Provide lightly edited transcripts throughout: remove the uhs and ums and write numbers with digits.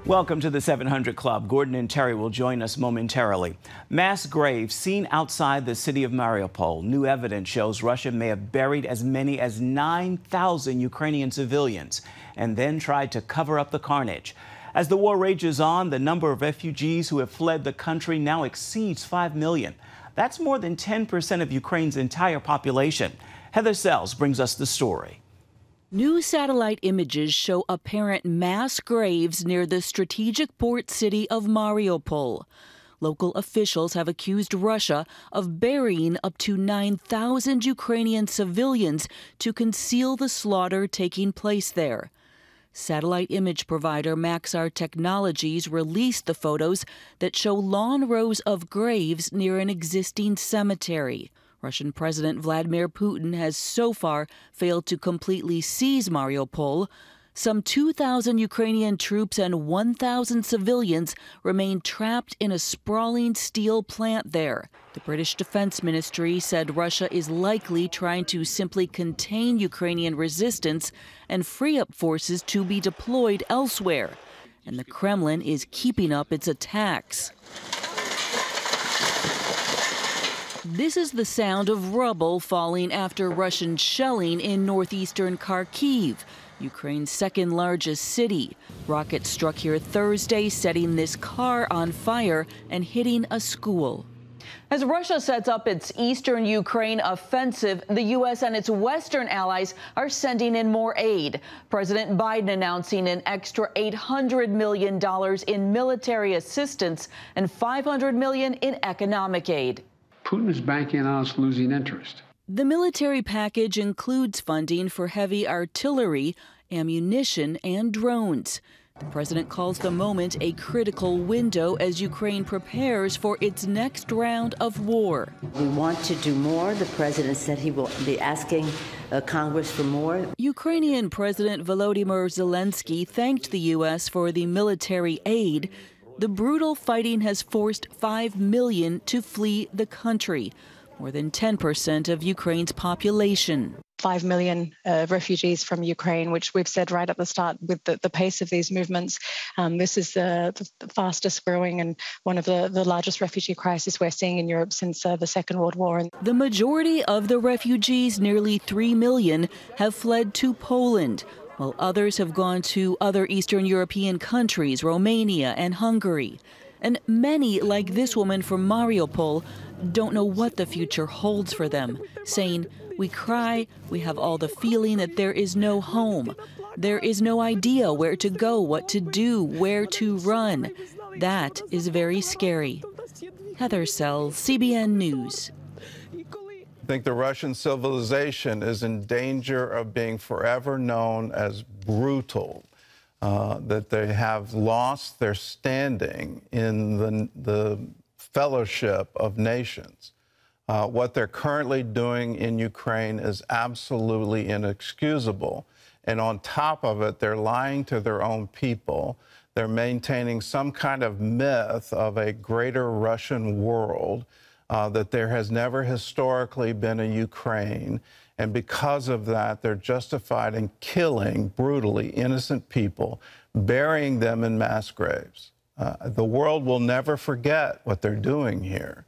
Welcome to the 700 Club. Gordon and Terry will join us momentarily. Mass graves seen outside the city of Mariupol. New evidence shows Russia may have buried as many as 9,000 Ukrainian civilians and then tried to cover up the carnage. As the war rages on, the number of refugees who have fled the country now exceeds 5 million. That's more than 10% of Ukraine's entire population. Heather Sells brings us the story. New satellite images show apparent mass graves near the strategic port city of Mariupol. Local officials have accused Russia of burying up to 9,000 Ukrainian civilians to conceal the slaughter taking place there. Satellite image provider Maxar Technologies released the photos that show long rows of graves near an existing cemetery. Russian President Vladimir Putin has so far failed to completely seize Mariupol. Some 2,000 Ukrainian troops and 1,000 civilians remain trapped in a sprawling steel plant there. The British Defense Ministry said Russia is likely trying to simply contain Ukrainian resistance and free up forces to be deployed elsewhere. And the Kremlin is keeping up its attacks. This is the sound of rubble falling after Russian shelling in northeastern Kharkiv, Ukraine's second largest city. Rockets struck here Thursday, setting this car on fire and hitting a school. As Russia sets up its eastern Ukraine offensive, the U.S. and its western allies are sending in more aid. President Biden announcing an extra $800 million in military assistance and $500 million in economic aid. Putin is banking on us losing interest. The military package includes funding for heavy artillery, ammunition, and drones. The president calls the moment a critical window as Ukraine prepares for its next round of war. We want to do more. The president said he will be asking Congress for more. Ukrainian President Volodymyr Zelensky thanked the U.S. for the military aid. The brutal fighting has forced 5 million to flee the country, more than 10% of Ukraine's population. 5 million refugees from Ukraine, which we've said right at the start with the pace of these movements. This is the fastest growing and one of the largest refugee crises we're seeing in Europe since the Second World War. The majority of the refugees, nearly 3 million, have fled to Poland, while others have gone to other Eastern European countries, Romania and Hungary. And many, like this woman from Mariupol, don't know what the future holds for them, saying, "We cry, we have all the feeling that there is no home. There is no idea where to go, what to do, where to run. That is very scary." Heather Sells, CBN News. I think the Russian civilization is in danger of being forever known as brutal, that they have lost their standing in the fellowship of nations. What they're currently doing in Ukraine is absolutely inexcusable. And on top of it, they're lying to their own people. They're maintaining some kind of myth of a greater Russian world, that there has never historically been a Ukraine. And because of that, they're justified in killing brutally innocent people, burying them in mass graves. The world will never forget what they're doing here.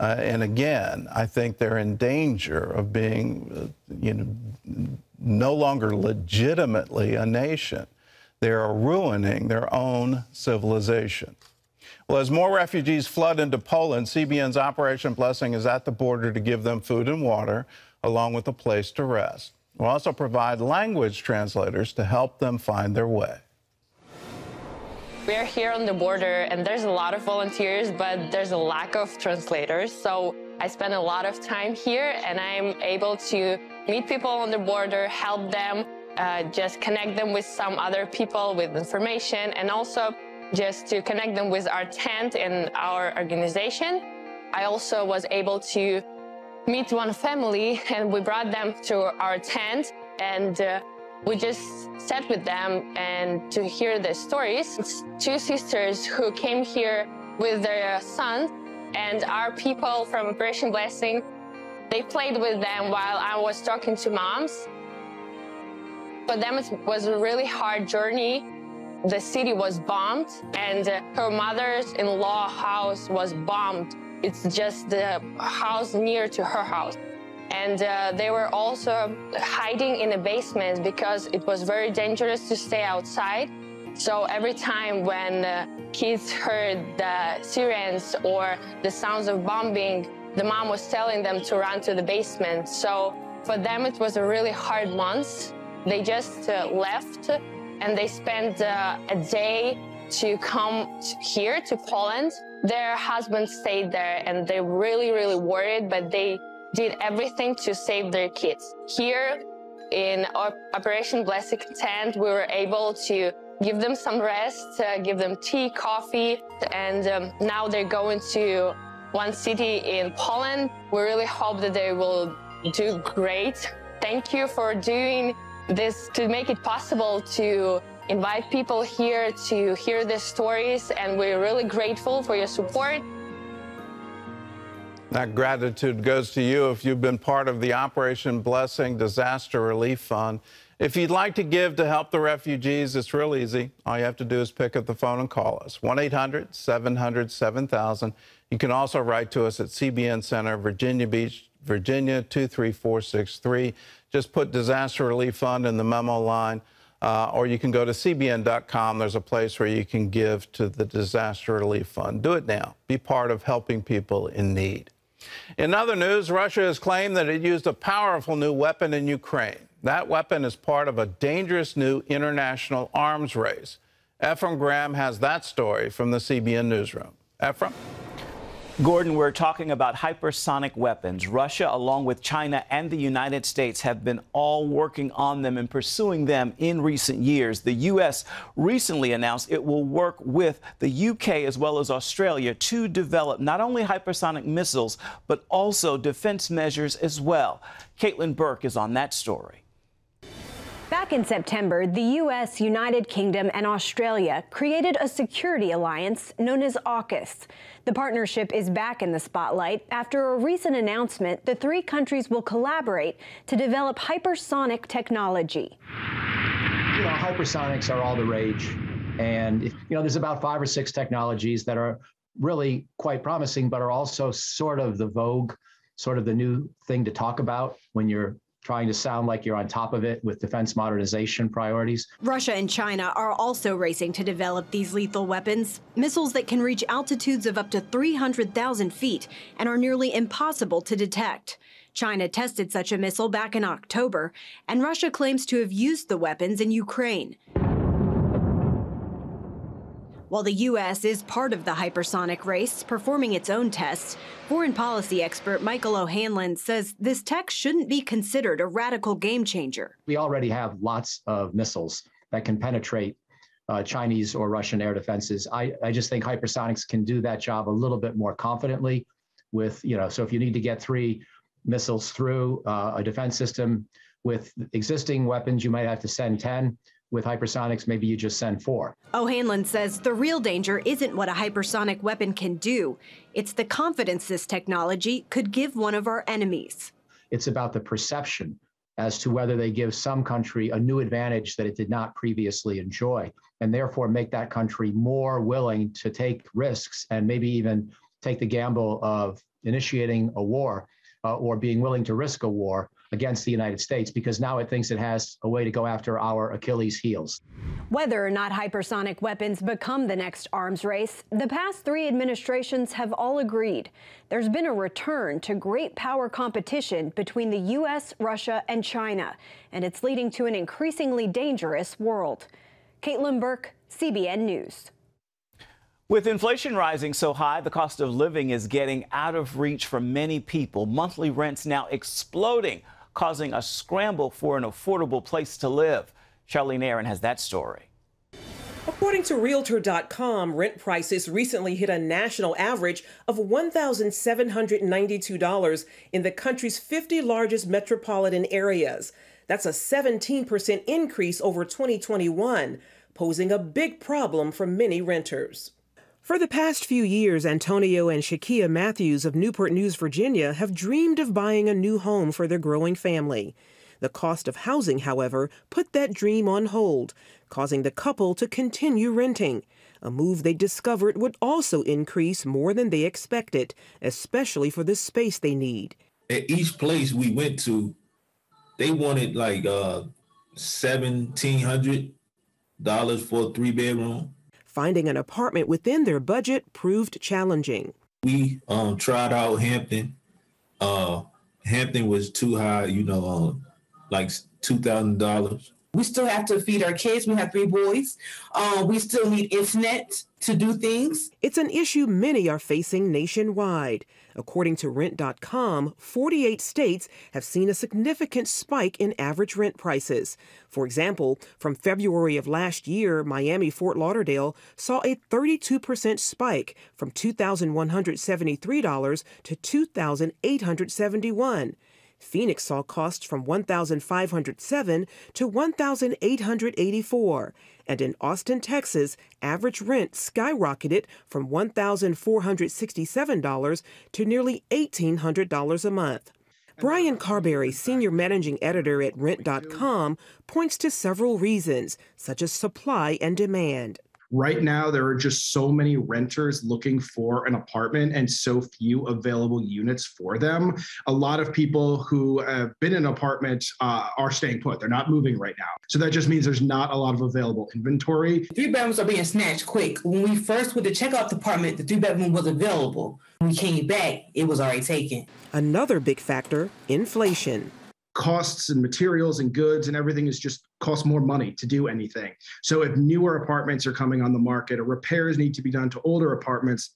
And again, I think they're in danger of being, no longer legitimately a nation. They are ruining their own civilization. Well, as more refugees flood into Poland, CBN's Operation Blessing is at the border to give them food and water, along with a place to rest. We'll also provide language translators to help them find their way. We're here on the border, and there's a lot of volunteers, but there's a lack of translators. So I spend a lot of time here, and I'm able to meet people on the border, help them, just connect them with some other people with information, and also just to connect them with our tent and our organization. I also was able to meet one family, and we brought them to our tent, and we just sat with them and to hear their stories. It's two sisters who came here with their sons, and our people from Operation Blessing, they played with them while I was talking to moms. For them, it was a really hard journey, the city was bombed, and her mother-in-law house was bombed. It's just the house near to her house. And they were also hiding in the basement because it was very dangerous to stay outside. So every time when kids heard the sirens or the sounds of bombing, the mom was telling them to run to the basement. So for them, it was a really hard month. They just left, and they spent a day to come here to Poland. Their husbands stayed there, and they're really, really worried, but they did everything to save their kids. Here in Operation Blessed Tent, we were able to give them some rest, give them tea, coffee, and now they're going to one city in Poland. We really hope that they will do great. Thank you for doing this to make it possible to invite people here to hear their stories, and we're really grateful for your support. That gratitude goes to you if you've been part of the Operation Blessing Disaster Relief Fund. If you'd like to give to help the refugees, it's real easy. All you have to do is pick up the phone and call us, 1-800-700-7000. You can also write to us at CBN Center, Virginia Beach, Virginia 23463. Just put Disaster Relief Fund in the memo line, or you can go to cbn.com. There's a place where you can give to the Disaster Relief Fund. Do it now. Be part of helping people in need. In other news, Russia has claimed that it used a powerful new weapon in Ukraine. That weapon is part of a dangerous new international arms race. Ephraim Graham has that story from the CBN Newsroom. Ephraim? Gordon, we're talking about hypersonic weapons. Russia, along with China and the United States, have been all working on them and pursuing them in recent years. The U.S. recently announced it will work with the U.K. as well as Australia to develop not only hypersonic missiles, but also defense measures as well. Caitlin Burke is on that story. Back in September, the U.S., United Kingdom, and Australia created a security alliance known as AUKUS. The partnership is back in the spotlight after a recent announcement the three countries will collaborate to develop hypersonic technology. You know, hypersonics are all the rage. And, you know, there's about 5 or 6 technologies that are really quite promising, but are also sort of the vogue, sort of the new thing to talk about when you're trying to sound like you're on top of it with defense modernization priorities. Russia and China are also racing to develop these lethal weapons, missiles that can reach altitudes of up to 300,000 feet and are nearly impossible to detect. China tested such a missile back in October, and Russia claims to have used the weapons in Ukraine. While the U.S. is part of the hypersonic race, performing its own tests, foreign policy expert Michael O'Hanlon says this tech shouldn't be considered a radical game changer. We already have lots of missiles that can penetrate Chinese or Russian air defenses. I just think hypersonics can do that job a little bit more confidently with, you know, so if you need to get 3 missiles through a defense system with existing weapons, you might have to send 10. With hypersonics, maybe you just send 4. O'Hanlon says the real danger isn't what a hypersonic weapon can do. It's the confidence this technology could give one of our enemies. It's about the perception as to whether they give some country a new advantage that it did not previously enjoy, and therefore make that country more willing to take risks and maybe even take the gamble of initiating a war or being willing to risk a war against the United States, because now it thinks it has a way to go after our Achilles heels. Whether or not hypersonic weapons become the next arms race, the past 3 administrations have all agreed there's been a return to great power competition between the U.S., Russia, and China, and it's leading to an increasingly dangerous world. Caitlin Burke, CBN News. With inflation rising so high, the cost of living is getting out of reach for many people. Monthly rents now exploding, causing a scramble for an affordable place to live. Charlene Aaron has that story. According to Realtor.com, rent prices recently hit a national average of $1,792 in the country's 50 largest metropolitan areas. That's a 17% increase over 2021, posing a big problem for many renters. For the past few years, Antonio and Shakia Matthews of Newport News, Virginia, have dreamed of buying a new home for their growing family. The cost of housing, however, put that dream on hold, causing the couple to continue renting, a move they discovered would also increase more than they expected, especially for the space they need. At each place we went to, they wanted like $1,700 for a 3-bedroom. Finding an apartment within their budget proved challenging. We tried out Hampton. Hampton was too high, like $2,000. We still have to feed our kids. We have 3 boys. We still need internet to do things. It's an issue many are facing nationwide. According to rent.com, 48 states have seen a significant spike in average rent prices. For example, from February of last year, Miami-Fort Lauderdale saw a 32% spike from $2,173 to $2,871. Phoenix saw costs from $1,507 to $1,884. And in Austin, Texas, average rent skyrocketed from $1,467 to nearly $1,800 a month. Brian Carberry, senior managing editor at rent.com, points to several reasons, such as supply and demand. Right now, there are just so many renters looking for an apartment and so few available units for them. A lot of people who have been in an apartment are staying put. They're not moving right now. So that just means there's not a lot of available inventory. 3-bedrooms are being snatched quick. When we first went to check out the apartment, the 3-bedroom was available. When we came back, it was already taken. Another big factor, inflation. Costs and materials and goods and everything is just cost more money to do anything. So if newer apartments are coming on the market or repairs need to be done to older apartments,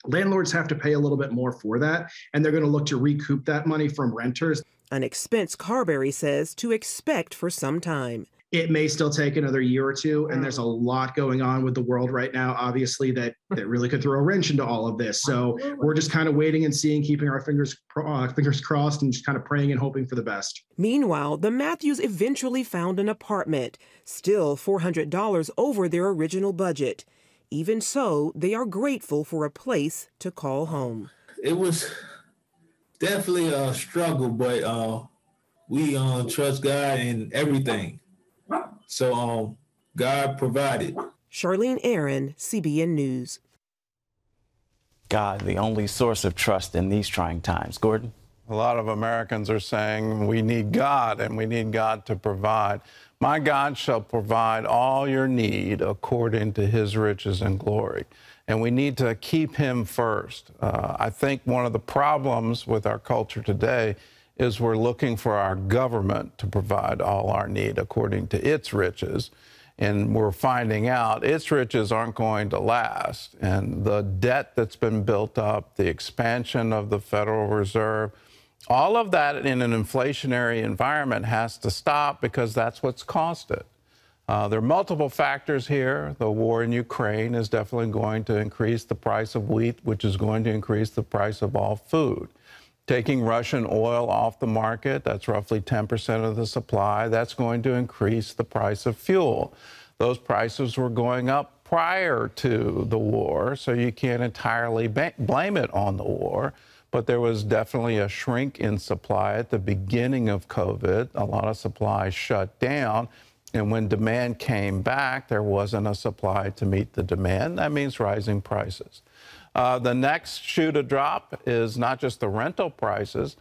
landlords have to pay a little bit more for that, and they're going to look to recoup that money from renters. An expense Carberry says to expect for some time. It may still take another year or two, and there's a lot going on with the world right now, obviously, that really could throw a wrench into all of this. So we're just kind of waiting and seeing, keeping our fingers crossed and just kind of praying and hoping for the best. Meanwhile, the Matthews eventually found an apartment, still $400 over their original budget. Even so, they are grateful for a place to call home. It was definitely a struggle, but we trust God in everything. So God provided. Charlene Aaron, CBN News. God, the only source of trust in these trying times. Gordon? A lot of Americans are saying we need God and we need God to provide. My God shall provide all your need according to his riches and glory. And we need to keep him first. I think one of the problems with our culture today is we're looking for our government to provide all our need according to its riches. And we're finding out its riches aren't going to last. And the debt that's been built up, the expansion of the Federal Reserve, all of that in an inflationary environment has to stop because that's what's caused it. There are multiple factors here. The war in Ukraine is definitely going to increase the price of wheat, which is going to increase the price of all food. Taking Russian oil off the market, that's roughly 10% of the supply. That's going to increase the price of fuel. Those prices were going up prior to the war, so you can't entirely blame it on the war. But there was definitely a shrink in supply at the beginning of COVID. A lot of supply shut down. And when demand came back, there wasn't a supply to meet the demand. That means rising prices. The next shoe to drop is not just the rental prices,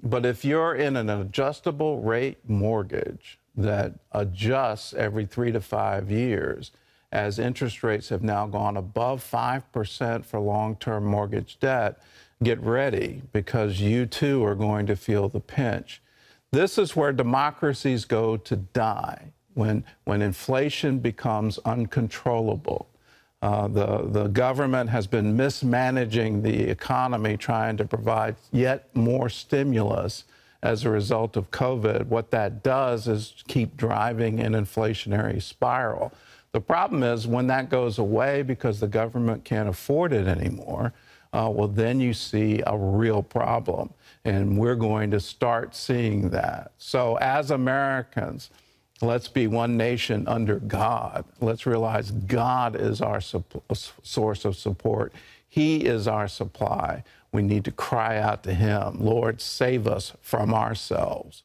but if you're in an adjustable rate mortgage that adjusts every 3 to 5 years, as interest rates have now gone above 5% for long-term mortgage debt, get ready because you too are going to feel the pinch. This is where democracies go to die, when inflation becomes uncontrollable. The government has been mismanaging the economy, trying to provide yet more stimulus as a result of COVID. What that does is keep driving an inflationary spiral. The problem is when that goes away because the government can't afford it anymore, well, then you see a real problem. And we're going to start seeing that. So as Americans, let's be one nation under God. Let's realize God is our source of support. He is our supply. We need to cry out to him, Lord, save us from ourselves.